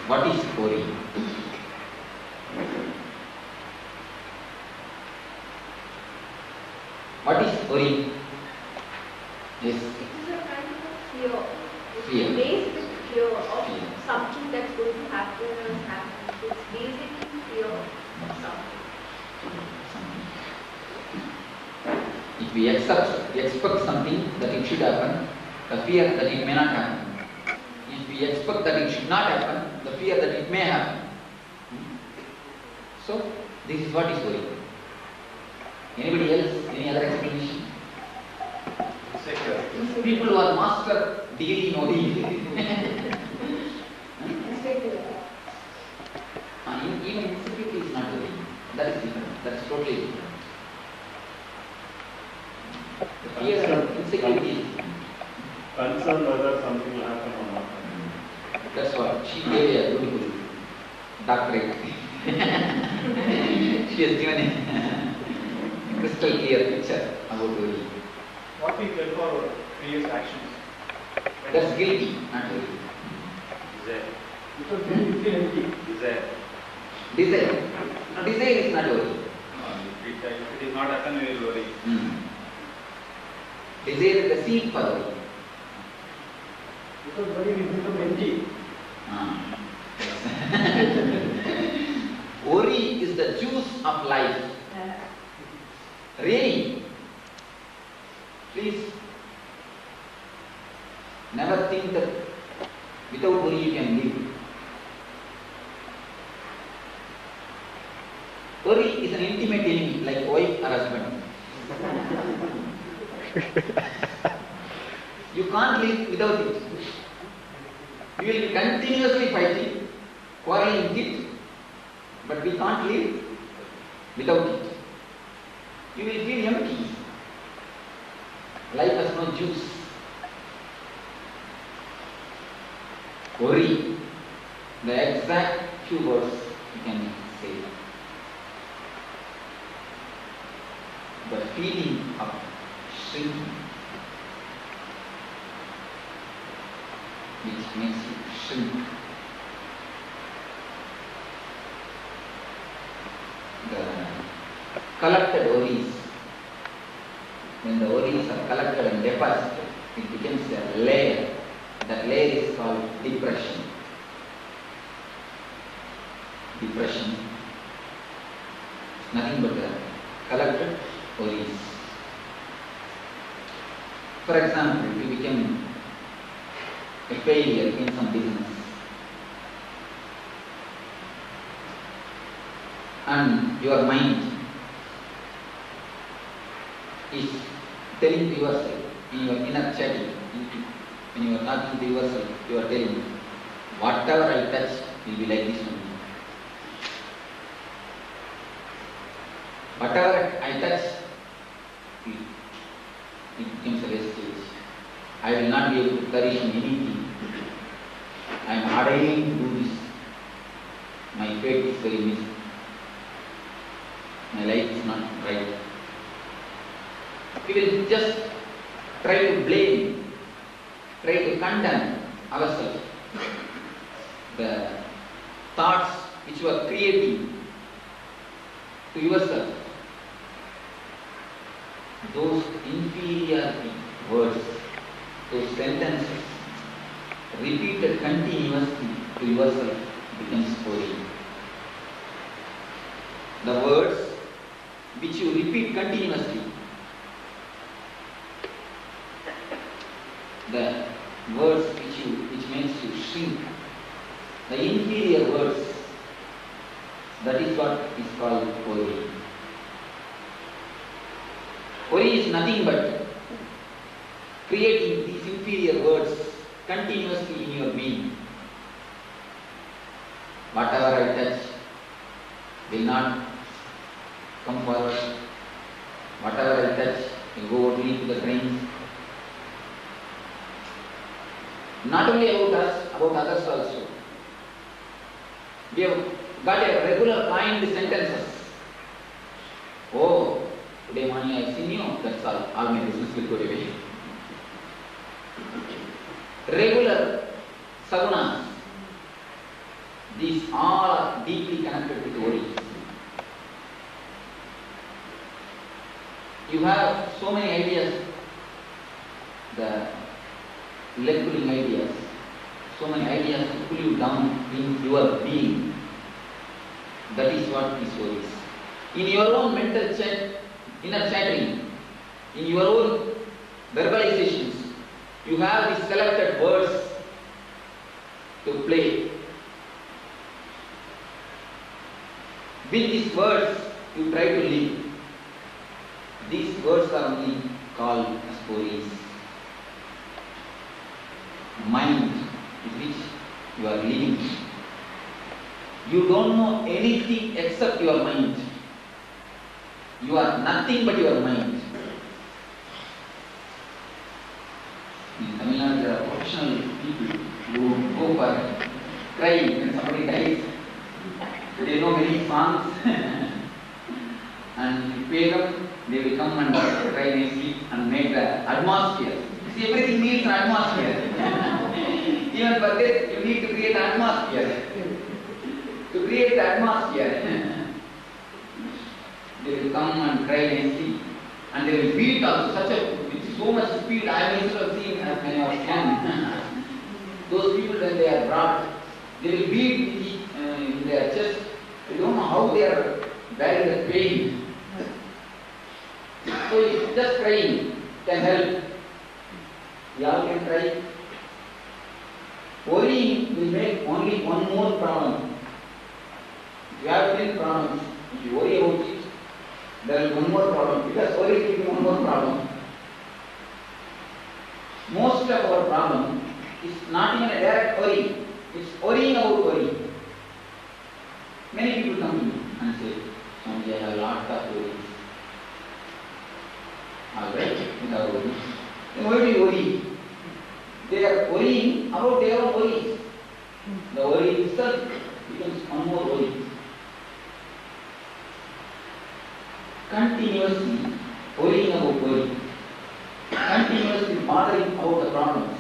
What is worry? What is worry? Yes. It is a kind of fear. Fear. It's based with fear of Fear. something that's going to happen or has happened. So it's basically fear of something. If we expect something that it should happen, the fear that it may not happen. If we expect that it should not happen, the fear that it may happen. So, this is what is worry. Anybody else? Any other explanation? People who are master degree in worry. Even insecurity is not worry. That is different. That is totally different. The fear of insecurity is concerned whether something will happen or not. That's what she gave a beautiful doctorate. She has given a crystal clear picture about worry. What we feel for previous actions? That's guilty, not worry. Desire. Because then you feel empty. Desire. Desire. No, desire is not worry. If it is not happen, we will worry. Desire is the seed for worry. Because worry will become empty. Worry is the juice of life. Really? Please never think that without worry you can live. Worry is an intimate enemy like wife or husband. You can't live without it. You will be continuously fighting, quarreling with it, but we can't live without it. You will feel empty. Life has no juice. Worry. The exact few words you can say. The feeling of shrinking, which makes you shrink. The collected worries, when the worries are collected and deposited, it becomes a layer. That layer is called depression. Depression is nothing but the collected worries. For example, if you become a failure in some business and your mind is telling to yourself in your inner chatting, when you are talking to yourself, you are telling, whatever I touch will be like this only. Whatever I touch, it becomes a wastage. I will not be able to flourish in anything. I am hardly to do this. My fate is very miserable. My life is not right. We will just try to blame, try to condemn ourselves. The thoughts which you are creating to yourself, those inferiority words, those sentences, repeated continuously to yourself becomes worry. The words which you repeat continuously, the words which makes you shrink, the inferior words, that is what is called worry. Worry is nothing but creating these inferior words continuously in your being. Whatever I touch will not come forward. Whatever I touch will go only to the drains. Not only about us, about others also. We have got a regular kind sentences. Oh, today morning I have seen you, that's all my business will go away. Regular sagunas. These all are deeply connected with worries. You have so many ideas, the leg-pulling ideas, so many ideas to pull you down in your being. That is what is worries. In your own mental inner chattering, in your own verbalizations, you have these selected words to play. With these words, you try to live. These words are only called as worries. Mind with which you are living. You don't know anything except your mind. You are nothing but your mind. In Tamil Nadu, there are professional people who go for crying when somebody dies. They know many songs and you pay them, they will come and cry nicely and make the atmosphere. See, everything needs an atmosphere. Even for this, you need to create an atmosphere. To create the atmosphere, they will come and cry nicely, and they will beat also with so much speed. I myself have seen as when I was young. Those people, when they are brought, they will beat in their chest. They don't know how they are bearing the pain. So it's just crying can help. We all can cry. Worrying will make only one more problem. If you have 10 problems, if you worry about it, there is one more problem, because worry will be one more problem. Most of our problem is not even a direct worry, it's worrying about worry. Many people come to me and say, Swamiji, I have a lot of worries. Alright, you have worries. Then why do you worry? They are worrying about their own worries. The worry itself becomes one more worry. Continuously worrying about worry, continuously bothering about the problems,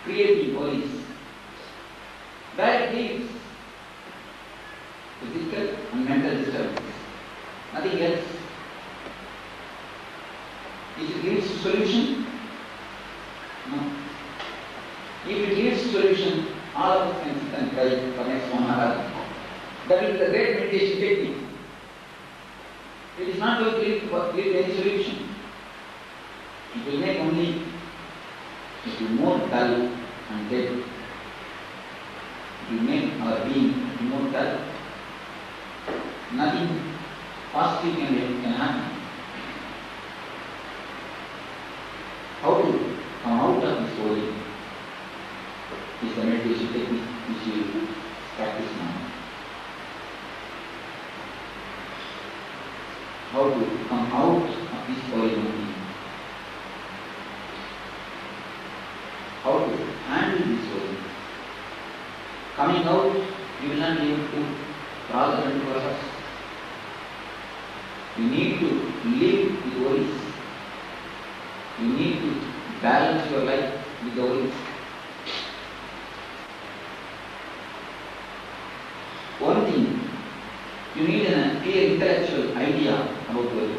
creating worries. Where it leads? Physical and mental disturbance. Nothing else. If it leads to solution? No. If it leads to solution, all of us can sit and cry for next 1 hour. That will be the great meditation technique. It is not going to lead to any solution. It will make only more dull and dead. It will make our being more dull. Nothing positive can happen. How to come out of this worry is the meditation technique which you will practice now. How to come out of this worry only. How to handle this worry. Coming out, you will not be able to cross the 24 hours. You need to live with worries. You need to balance your life with the worries. One thing, you need a clear intellectual idea about worry.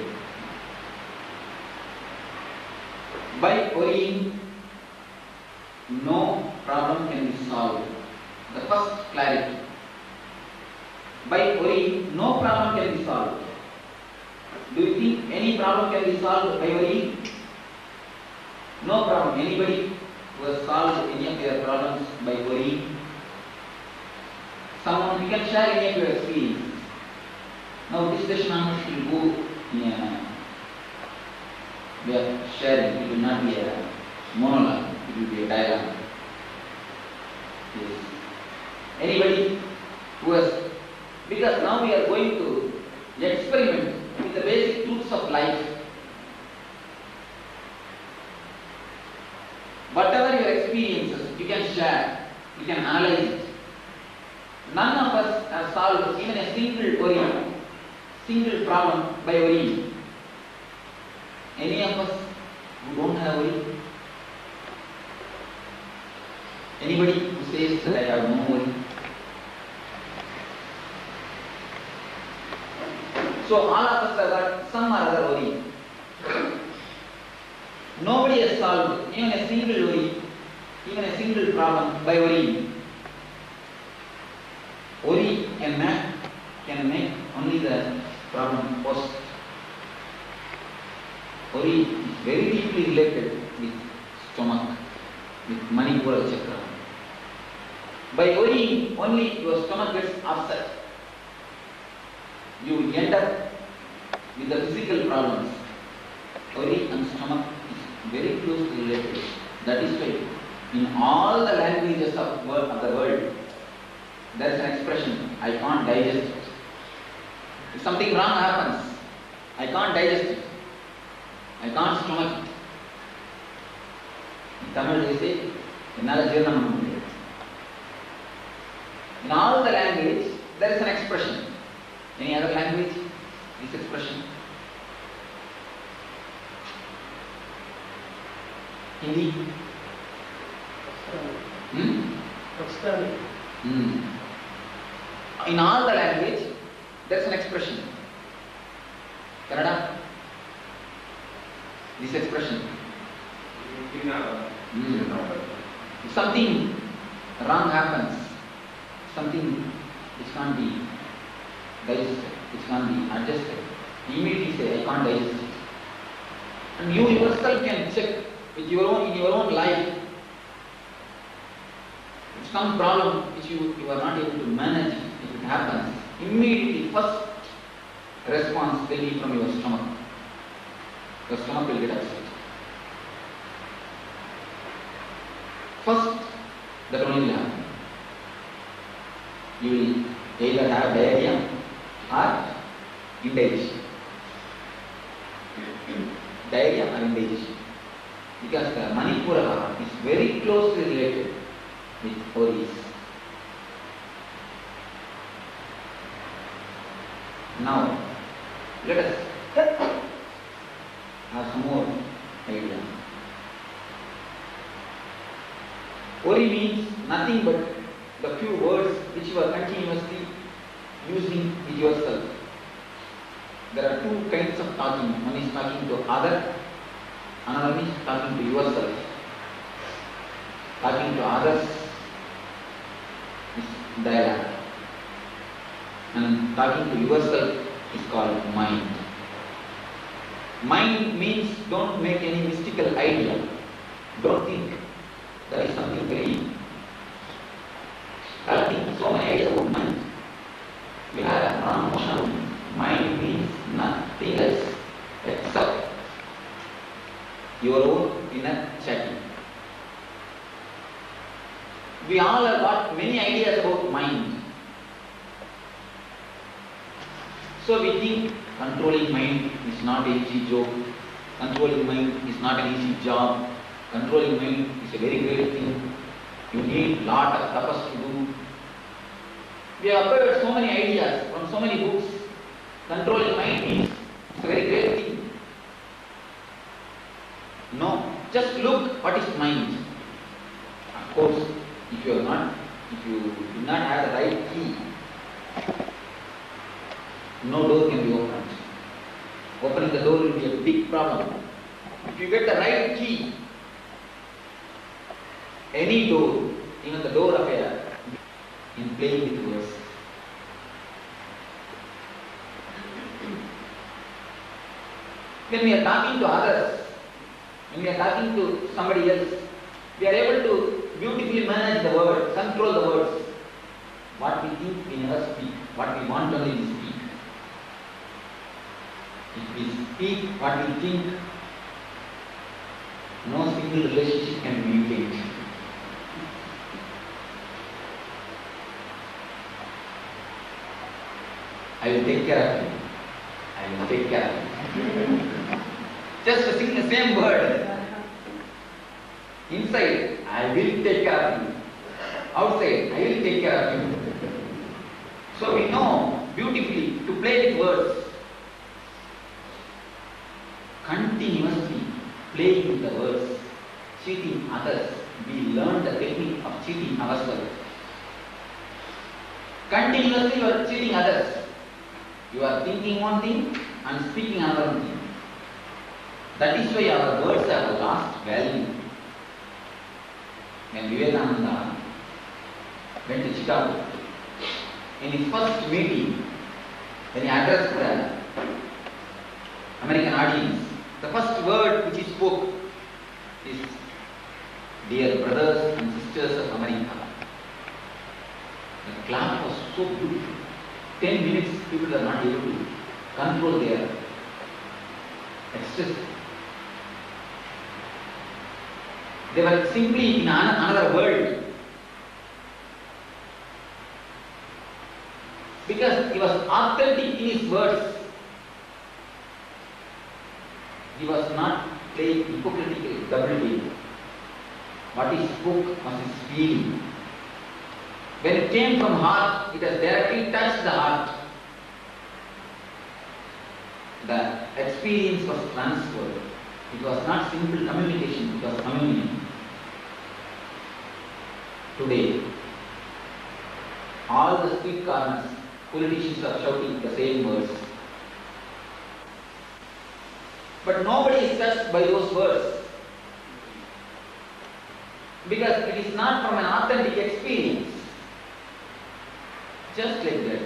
By worrying, no problem can be solved. The first clarity. By worrying, no problem can be solved. Do you think any problem can be solved by worrying? No problem. Anybody who has solved any of their problems by worrying? Someone, you can share any of your experience. Now this session will go in we are sharing. It will not be a monologue. It will be a dialogue. Yes. Anybody who has, because now we are going to experiment with the basic truths of life. Whatever your experiences, you can share, you can analyze it. None of us have solved even a single worry, single problem by worrying. Any of us who don't have worry? Anybody who says that I have no worry? So all of us have got some or other worry. Nobody has solved even a single worry, even a single problem by worrying. Worry can make only the problem worse. Worry is very deeply related with stomach, with Manipuraka Chakra. By worrying, only your stomach gets upset. You will end up with the physical problems. Worry and stomach is very closely related. That is why in all the languages of the world, there is an expression, I can't digest it. If something wrong happens, I can't digest it. I can't stomach it. In Tamil they say, Enala Jeeranam panna mudiyadhu. In all the language, there is an expression. Any other language, this expression? Hindi? In all the language, there is an expression. Kannada? This expression. If something wrong happens, something which can't be digested, which can't be adjusted, you immediately say, I can't digest it. And you yourself can check with in your own life. If some problem which you are not able to manage, if it happens, immediately first response will be from your stomach. Your stomach will get upset. First, that only will happen. You will either have diarrhea or indigestion. Diarrhea or indigestion. Because the Manipuraka is very closely related with worries. Now, let us have some more idea. Worry means nothing but the few words which you are continuously using with yourself. There are two kinds of talking. One is talking to other, another is talking to yourself. Talking to others is dialogue. And talking to yourself is called mind. Mind means don't make any mystical idea. Don't think there is something very. I think so many ideas about mind. We have a wrong notion. Mind means nothing else except your own inner chatting. We all have got many ideas about mind. So we think controlling mind is not an easy job. Controlling mind is not an easy job. Controlling mind is a very great thing. You need lot of tapas to do. We have heard so many ideas from so many books. Controlling mind is a very great thing. No, just look what is mind. Of course, if you do not have the right key, no door can be opened. Opening the door will be a big problem. If you get the right key, any door, even the door of a, in playing with words. When we are talking to others, when we are talking to somebody else, we are able to beautifully manage the word, control the words. What we think we never speak, what we want only we speak. If we speak what we think, no single relationship can be maintained. I will take care of you. I will take care of you. Just to sing the same word. Inside, I will take care of you. Outside, I will take care of you. So we know beautifully to play with words. Continuously playing with the words, cheating others. We learn the technique of cheating ourselves. Continuously you are cheating others. You are thinking one thing and speaking another thing. That is why our words have lost value. When Vivekananda went to Chicago, in his first meeting, when he addressed the American audience, the first word which he spoke is, "Dear brothers and sisters of America." The clap was so beautiful. 10 minutes people are not able to control their ecstasy. They were simply in another world. Because he was authentic in his words. He was not playing hypocritical double game. What he spoke was his feeling. When it came from heart, it has directly touched the heart. The experience was transferred. It was not simple communication, it was communion. Today, all the street corners, politicians are shouting the same words. But nobody is touched by those words. Because it is not from an authentic experience. Just like that,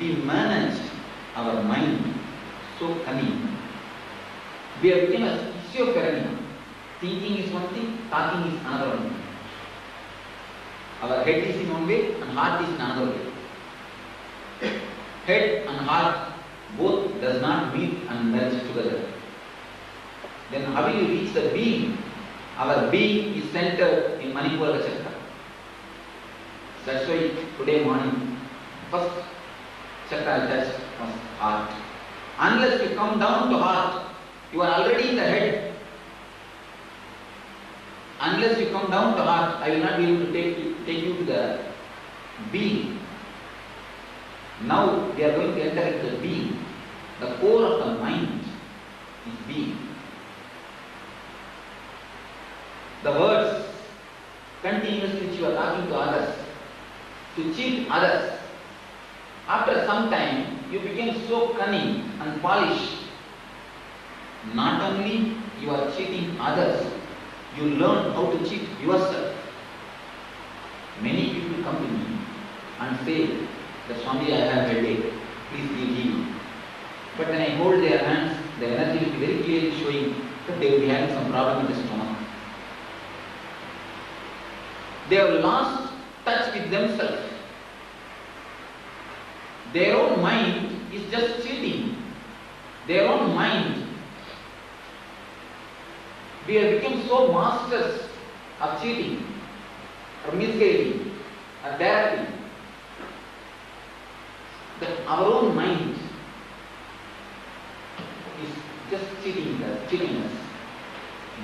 we managed our mind so cunning. We have become a schizophrenia. Thinking is one thing, talking is another one. Our head is in one way and heart is in another way. Head and heart both does not meet and merge together. Then how will you reach the being? Our being is centered in Manipuraka Chakra. That's why today morning, first chakra I touched was heart. Unless you come down to heart, you are already in the head. Unless you come down to heart, I will not be able to take you to the being. Now we are going to enter into the being. The core of the mind is being. The words continuously which you are talking to others, to cheat others. After some time, you became so cunning and polished. Not only you are cheating others, you learn how to cheat yourself. Many people come to me and say that, "Swami, I have headache, please give healing." But when I hold their hands, the energy will be very clearly showing that they will be having some problem with the stomach. They have lost touch with themselves. Their own mind is just cheating. Their own mind. We have become so masters of cheating, or misguiding, or directing, that our own mind is just cheating us.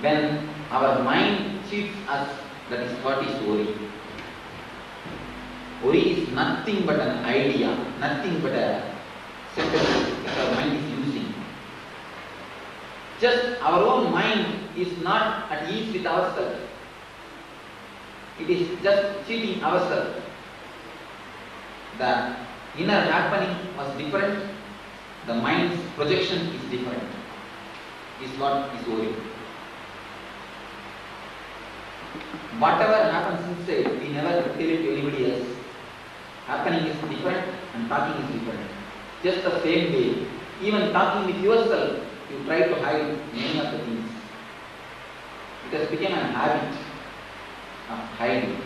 When our mind cheats us, that is what is worry. Worry is nothing but an idea, nothing but a sentence that our mind is using. Just our own mind is not at ease with ourselves. It is just cheating ourselves. The inner happening was different, the mind's projection is different, is what is worry. Whatever happens inside, we never tell it to anybody else. Happening is different and talking is different. Just the same way, even talking with yourself, you try to hide many of the things. It has become a habit of hiding,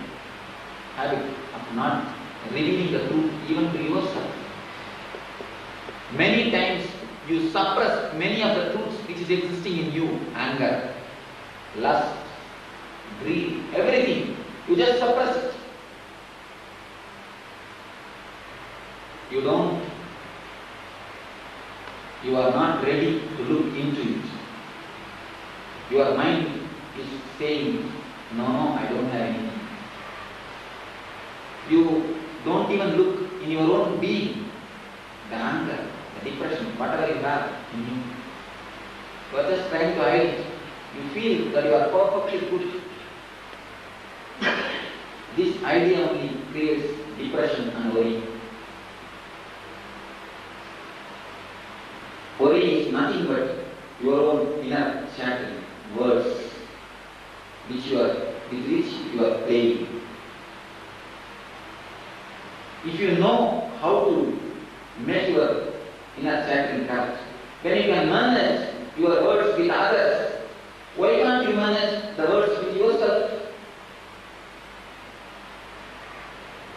habit of not revealing the truth even to yourself. Many times you suppress many of the truths which is existing in you. Anger, lust, greed, everything. You just suppress it. You are not ready to look into it. Your mind is saying, no, I don't have anything. You don't even look in your own being, the anger, the depression, whatever you have in you. You are just trying to hide it. You feel that you are perfectly good. This idea only creates depression and worry. Worry is nothing but your own inner chattering, words with which you are playing. If you know how to make your inner chattering correct, when you can manage your words with others, why can't you manage the words with yourself?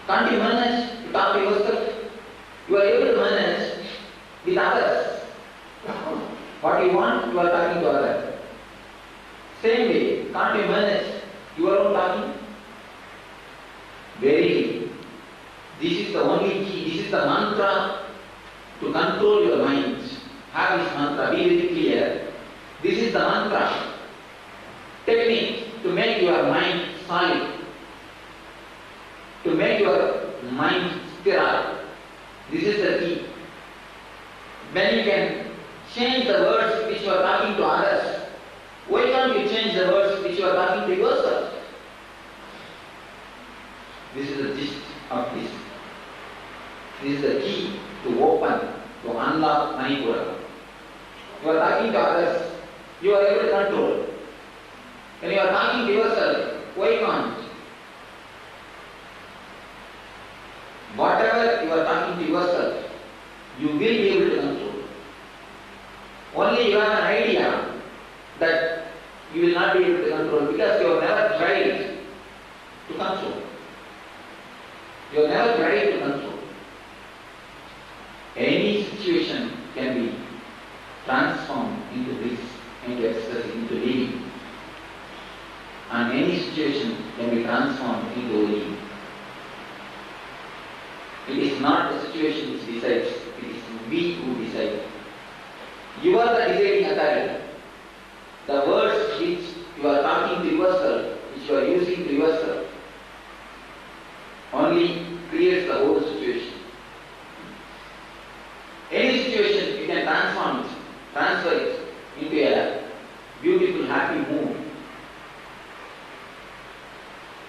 Can't you manage to talk to yourself? You are able to manage with others. What you want, you are talking to others. Same way, can't you manage your own talking? Verily, this is the only key, this is the mantra to control your mind. Have this mantra, be very clear. This is the mantra, technique to make your mind solid, to make your mind sterile. This is the key. When you can change the words which you are talking to others, why can't you change the words which you are talking to yourself? This is the gist of this. This is the key to open, to unlock Manipuraka. You are talking to others, you are able to control. When you are talking to yourself, why can't? Whatever you are talking to yourself, you will be able to control. Only you have an idea that you will not be able to control because you have never tried to control. You have never tried to control. Any situation can be transformed into bliss, into ecstasy, into living. And any situation can be transformed into living. It is not the situation which decides, it is we who decide. You are the deciding authority. The words which you are talking to yourself, which you are using to yourself, only creates the whole situation. Any situation you can transform it, transfer it into a beautiful, happy mood.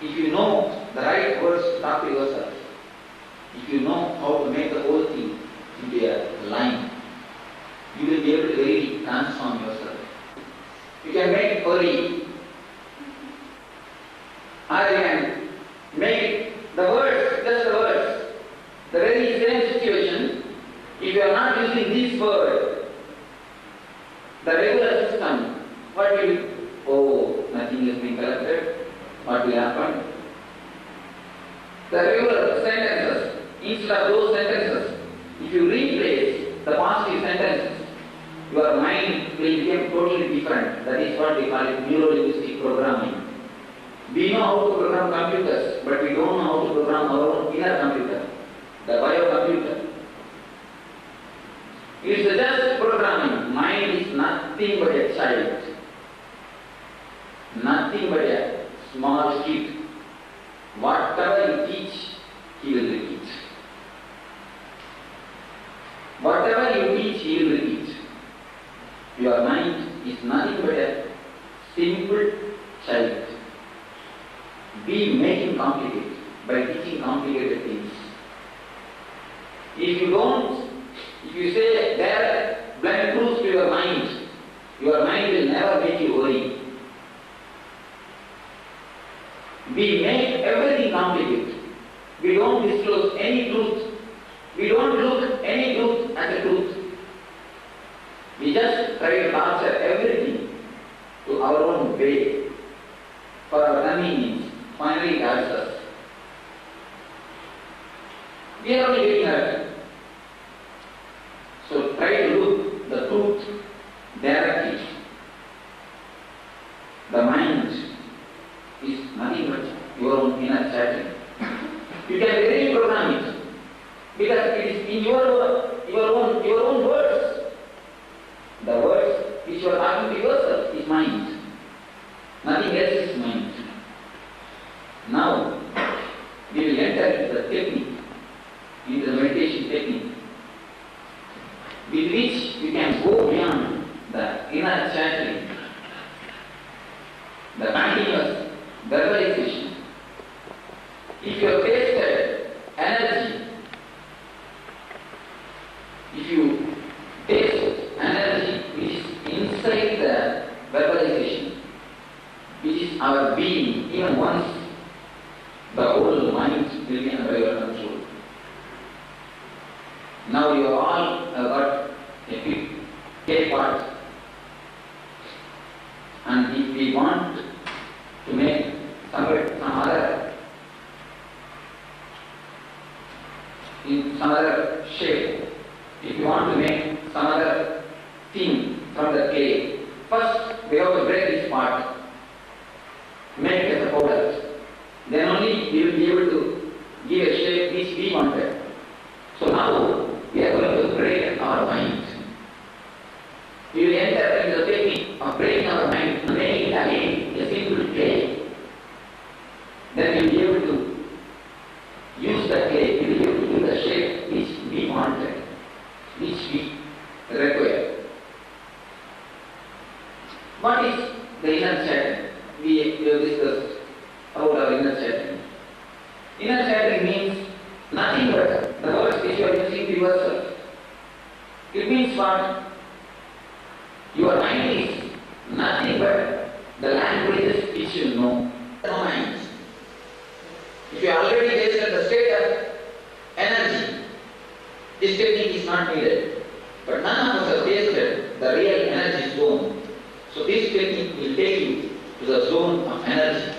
If you know the right words to talk to yourself, if you know how to make the whole thing into a line, you will be able to really transform yourself. You can make it worry, or you can make it the words, just the words. The very same situation, if you are not using this word, the regular system, what will you? Oh, nothing is being collected. What will happen? The regular sentences, instead of those sentences, if you replace the positive sentences, your mind will become totally different. That is what we call it neuro-linguistic programming. We know how to program computers, but we don't know how to program our own inner computer, the biocomputer. It's just programming. Mind is nothing but a child, nothing but a small kid. Whatever you teach, he will repeat. Whatever you teach, he will repeat. Your mind is nothing but a simple child. Be making complicated by teaching complicated things. If you say direct, blunt truth to your mind will never make you worry. We make everything complicated. We don't disclose any truth. We don't look any truth as a truth. We just try to torture everything to our own way for our convenience. Finally it hurts us. We are only getting hurt. So try to look the truth directly. The mind is nothing but your own inner chattering. You can really program it because it is in your own words. The words which you are talking to yourself is mind. Nothing else is mind. Now we will enter into the technique, into the meditation technique, with which you can go beyond the inner chattering, the continuous verbalization. If you have tasted energy, if you taste Now you all have got a big K part. And if we want to make some other shape, if you want to make some other thing from the clay, first we have to break this part, make it as a powder. Then only we will be able to give a shape which we wanted. So now we are going to break our mind. We will enter into the technique of breaking our mind and making it again a simple clay. Then we will be able to use the clay, we will be able to give the shape which we wanted, which we require. What is the inner chattering? We have discussed about our inner chattering. Inner chattering means nothing but the words which you are using to yourself. It means what? Your mind is nothing but the languages which you know. No mind. If you already tasted the state of energy, this technique is not needed. But none of us have tasted the real energy zone. So this technique will take you to the zone of energy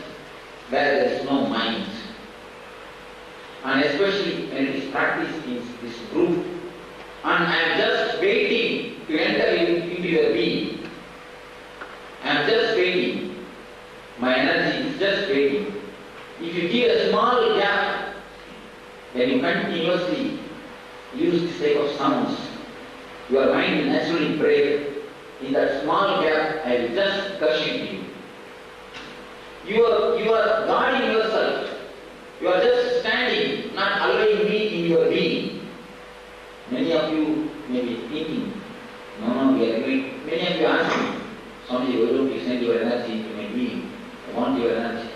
where there is no mind. And especially when it is practiced in this group. And I am just waiting to enter into your being. I am just waiting. My energy is just waiting. If you give a small gap, when you continuously use this type of sounds, your mind will naturally break. In that small gap, I will just gush into you. You are guarding yourself. You are just standing, not allowing me in your being. Many of you may be thinking, no, we are doing. Many of you ask me, Swamiji, why don't you send your energy into my being? I want your energy.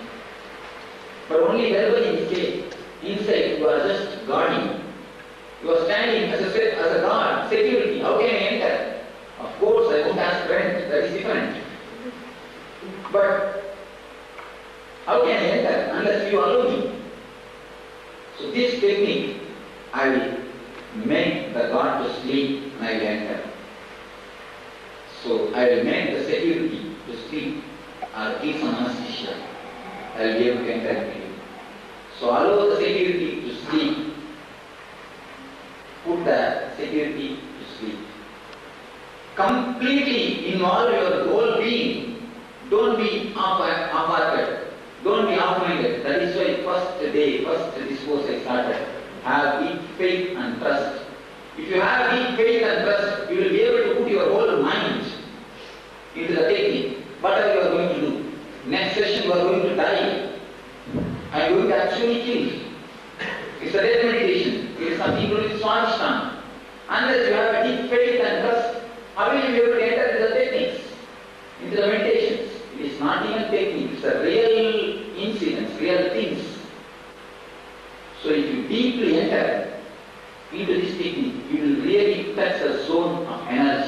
But only verbally inside you are just guarding. You are standing as a guard, security. How can I enter? Of course, I won't ask rent, that is different. But how can I enter unless you allow me? So this technique, I will make the God to sleep and I will enter. So I will make the security to sleep or give some anesthesia. I will be able to enter into you. So allow the security to sleep. Put the security to sleep. Completely involve your whole being. Don't be half-hearted. Don't be half-minded. That is why first discourse I started. Have deep faith and trust. If you have deep faith and trust, you will be able to put your whole mind into the technique. Whatever you are going to do. Next session you are going to die. I am going to actually kill. It's a death meditation. It is nothing to do with Swamiji. Unless you have a deep faith and trust, how will you be able to enter into the techniques, into the meditations? It is not even technique, it's a real incidents, real things. So if you deeply enter into this technique, you will really touch the zone of energy.